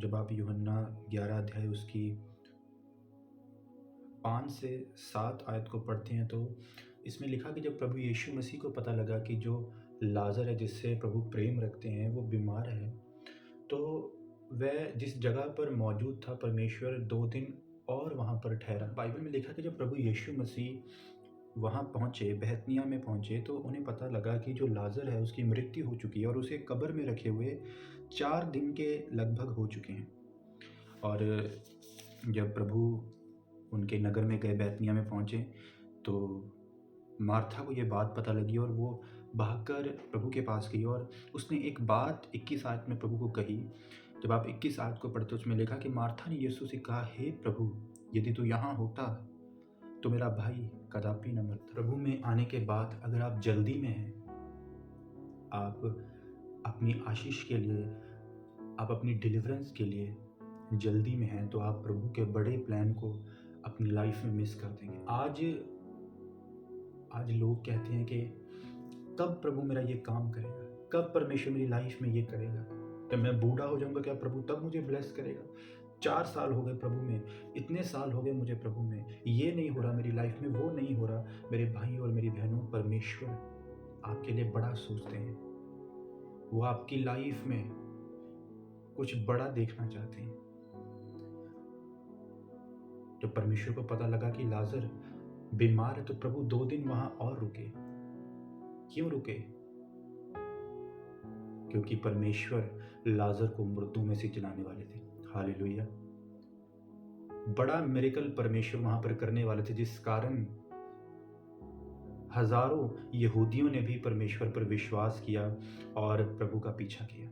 जब आप यूहन्ना 11 अध्याय उसकी 5 से 7 आयत को पढ़ते हैं तो इसमें लिखा कि जब प्रभु यीशु मसीह को पता लगा कि जो लाजर है जिससे प्रभु प्रेम रखते हैं वो बीमार है, तो वह जिस जगह पर मौजूद था परमेश्वर 2 दिन और वहाँ पर ठहरा। बाइबल में लिखा कि जब प्रभु यीशु मसीह वहाँ पहुँचे, बैतनिय्याह में पहुँचे, तो उन्हें पता लगा कि जो लाजर है उसकी मृत्यु हो चुकी है और उसे कब्र में रखे हुए 4 दिन के लगभग हो चुके हैं। और जब प्रभु उनके नगर में गए, बैतनिय्याह में पहुँचे, तो मार्था को ये बात पता लगी और वो भागकर प्रभु के पास गई और उसने एक बात 21 आयत में प्रभु को कही। जब आप 21 आयत को पढ़ते उसमें लिखा कि मार्था ने यीशु से कहा, हे प्रभु, यदि तू यहाँ होता तो मेरा भाई कदापि न मरता। प्रभु में आने के बाद अगर आप जल्दी में हैं, आप अपनी आशीष के लिए, आप अपनी डिलीवरेंस के लिए जल्दी में हैं, तो आप प्रभु के बड़े प्लान को अपनी लाइफ में मिस कर देंगे। आज लोग कहते हैं कि कब प्रभु मेरा ये काम करेगा, कब परमेश्वर मेरी लाइफ में ये करेगा, जब मैं बूढ़ा हो जाऊंगा क्या प्रभु तब मुझे ब्लेस करेगा। 4 साल हो गए प्रभु में, इतने साल हो गए मुझे प्रभु में, ये नहीं हो रहा मेरी लाइफ में, वो नहीं हो रहा। मेरे भाई और मेरी बहनों, परमेश्वर आपके लिए बड़ा सोचते हैं। वो आपकी लाइफ में कुछ बड़ा देखना चाहते हैं। जब परमेश्वर को पता लगा कि लाजर बीमार है तो प्रभु 2 दिन वहां और रुके। क्यों रुके? क्योंकि परमेश्वर लाजर को मृत्यु में से जिलाने वाले थे। हालेलुया। बड़ा मिरेकल परमेश्वर वहां पर करने वाले थे, जिस कारण हजारों यहूदियों ने भी परमेश्वर पर विश्वास किया और प्रभु का पीछा किया।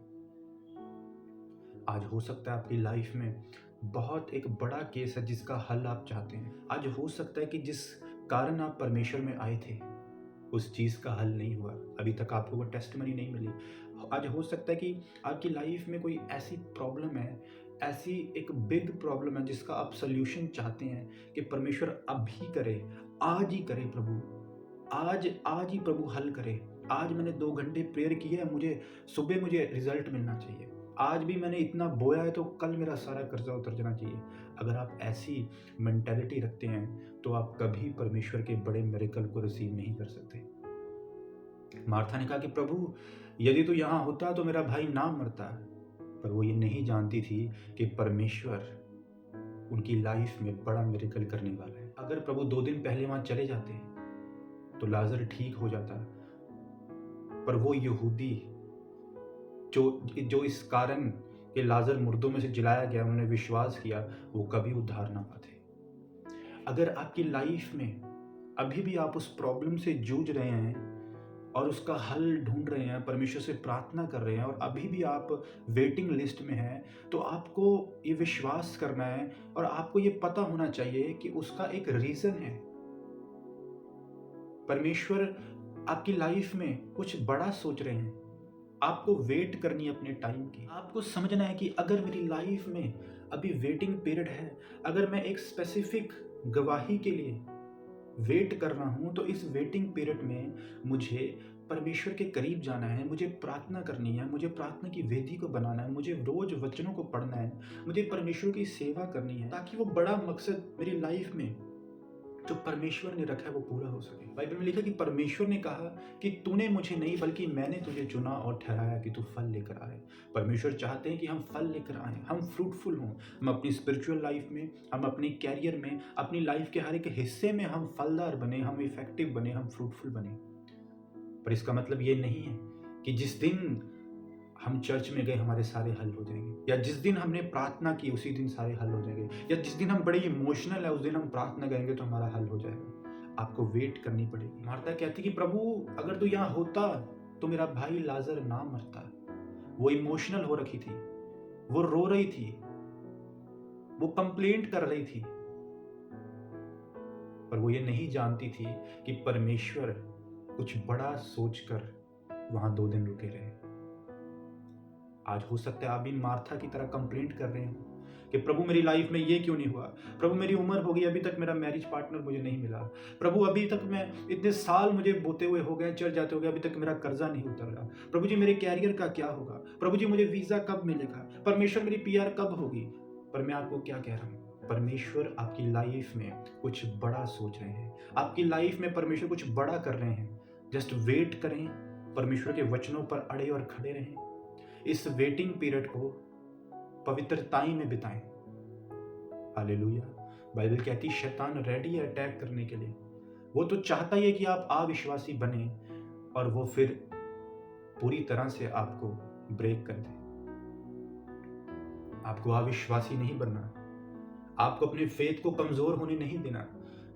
आज हो सकता है आपकी लाइफ में बहुत एक बड़ा केस है जिसका हल आप चाहते हैं। आज हो सकता है कि जिस कारण आप परमेश्वर में आए थे उस चीज का हल नहीं हुआ, अभी तक आपको वो टेस्टमनी नहीं मिली। आज हो सकता है कि आपकी लाइफ में कोई ऐसी प्रॉब्लम है, ऐसी एक बिग प्रॉब्लम है जिसका आप सोल्यूशन चाहते हैं कि परमेश्वर अभी करे, आज ही करे प्रभु, आज ही प्रभु हल करे। आज मैंने 2 घंटे प्रेयर की है, मुझे रिजल्ट मिलना चाहिए। आज भी मैंने इतना बोया है तो कल मेरा सारा कर्जा उतर जाना चाहिए। अगर आप ऐसी मेंटालिटी रखते हैं तो आप कभी परमेश्वर के बड़े मिरेकल को रिसीव नहीं कर सकते। मार्था ने कहा कि प्रभु यदि तू यहाँ होता तो मेरा भाई ना मरता, पर वो ये नहीं जानती थी कि परमेश्वर उनकी लाइफ में बड़ा मिरेकल करने वाला है। अगर प्रभु 2 दिन पहले वहां चले जाते तो लाजर ठीक हो जाता, पर वो यहूदी जो इस कारण कि लाजर मुर्दों में से जिलाया गया उन्होंने विश्वास किया, वो कभी उद्धार ना पाते। अगर आपकी लाइफ में अभी भी आप उस प्रॉब्लम से जूझ रहे हैं और उसका हल ढूंढ रहे हैं, परमेश्वर से प्रार्थना कर रहे हैं और अभी भी आप वेटिंग लिस्ट में हैं, तो आपको ये विश्वास करना है और आपको ये पता होना चाहिए कि उसका एक रीजन है। परमेश्वर आपकी लाइफ में कुछ बड़ा सोच रहे हैं। आपको वेट करनी है अपने टाइम की। आपको समझना है कि अगर मेरी लाइफ में अभी वेटिंग पीरियड है, अगर मैं एक स्पेसिफिक गवाही के लिए वेट कर रहा हूं, तो इस वेटिंग पीरियड में मुझे परमेश्वर के करीब जाना है, मुझे प्रार्थना करनी है, मुझे प्रार्थना की वेदी को बनाना है, मुझे रोज वचनों को पढ़ना है, मुझे परमेश्वर की सेवा करनी है, ताकि वो बड़ा मकसद मेरी लाइफ में जो परमेश्वर ने रखा है वो पूरा हो सके। बाइबल में लिखा कि परमेश्वर ने कहा कि तूने मुझे नहीं बल्कि मैंने तुझे चुना और ठहराया कि तू फल लेकर आए। परमेश्वर चाहते हैं कि हम फल लेकर आए, हम फ्रूटफुल हों, हम अपनी स्पिरिचुअल लाइफ में, हम अपनी कैरियर में, अपनी लाइफ के हर एक हिस्से में हम फलदार बने, हम इफेक्टिव बने, हम फ्रूटफुल बने। पर इसका मतलब ये नहीं है कि जिस दिन हम चर्च में गए हमारे सारे हल हो जाएंगे, या जिस दिन हमने प्रार्थना की उसी दिन सारे हल हो जाएंगे, या जिस दिन हम बड़े इमोशनल है उस दिन हम प्रार्थना करेंगे तो हमारा हल हो जाएगा। आपको वेट करनी पड़ेगी। मार्था कहती कि प्रभु अगर तू यहाँ होता तो मेरा भाई लाजर ना मरता। वो इमोशनल हो रखी थी, वो रो रही थी, वो कंप्लेंट कर रही थी, पर वो ये नहीं जानती थी कि परमेश्वर कुछ बड़ा सोचकर वहां 2 दिन रुके रहे। आज हो सकता है आप भी मार्था की तरह कंप्लेंट कर रहे हो कि प्रभु मेरी लाइफ में ये क्यों नहीं हुआ, प्रभु मेरी उम्र हो गई अभी तक मेरा मैरिज पार्टनर मुझे नहीं मिला, प्रभु अभी तक मैं इतने साल मुझे बोते हुए हो गए, चर्च जाते हो गए, अभी तक मेरा कर्जा नहीं उतर रहा, प्रभु जी मेरे कैरियर का क्या होगा, प्रभु जी मुझे वीज़ा कब मिलेगा, परमेश्वर मेरी PR कब होगी। पर मैं आपको क्या कह रहा हूँ, परमेश्वर आपकी लाइफ में कुछ बड़ा सोच रहे हैं, आपकी लाइफ में परमेश्वर कुछ बड़ा कर रहे हैं। जस्ट वेट करें, परमेश्वर के वचनों पर अड़े और खड़े रहें, इस वेटिंग पीरियड को पवित्रताई में बिताएं। हालेलुया। बाइबल कहती शैतान रेडी है अटैक करने के लिए। वो तो चाहता ही है कि आप अविश्वासी बने और वो फिर पूरी तरह से आपको ब्रेक कर दे। आपको अविश्वासी नहीं बनना, आपको अपने फेथ को कमजोर होने नहीं देना।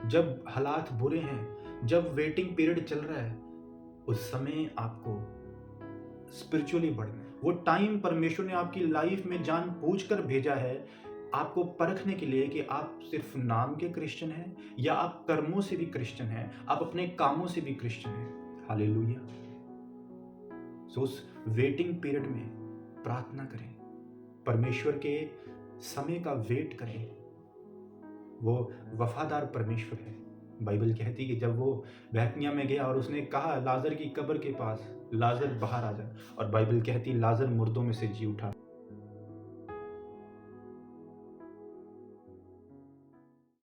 जब हालात बुरे हैं, जब वेटिंग पीरियड चल रहा है, उस समय आपको स्पिरिचुअली बढ़ना है। वो टाइम परमेश्वर ने आपकी लाइफ में जानबूझकर भेजा है आपको परखने के लिए कि आप सिर्फ नाम के क्रिश्चियन हैं या आप कर्मों से भी क्रिश्चियन हैं, आप अपने कामों से भी क्रिश्चियन हैं। हालेलुया। सो उस वेटिंग पीरियड में प्रार्थना करें, परमेश्वर के समय का वेट करें। वो वफादार परमेश्वर है। बाइबल कहती कि जब वो बैतनिय्याह में गया और उसने कहा लाजर की कब्र के पास लाजर बाहर आ जा, और बाइबल कहती लाजर मुर्दों में से जी उठा।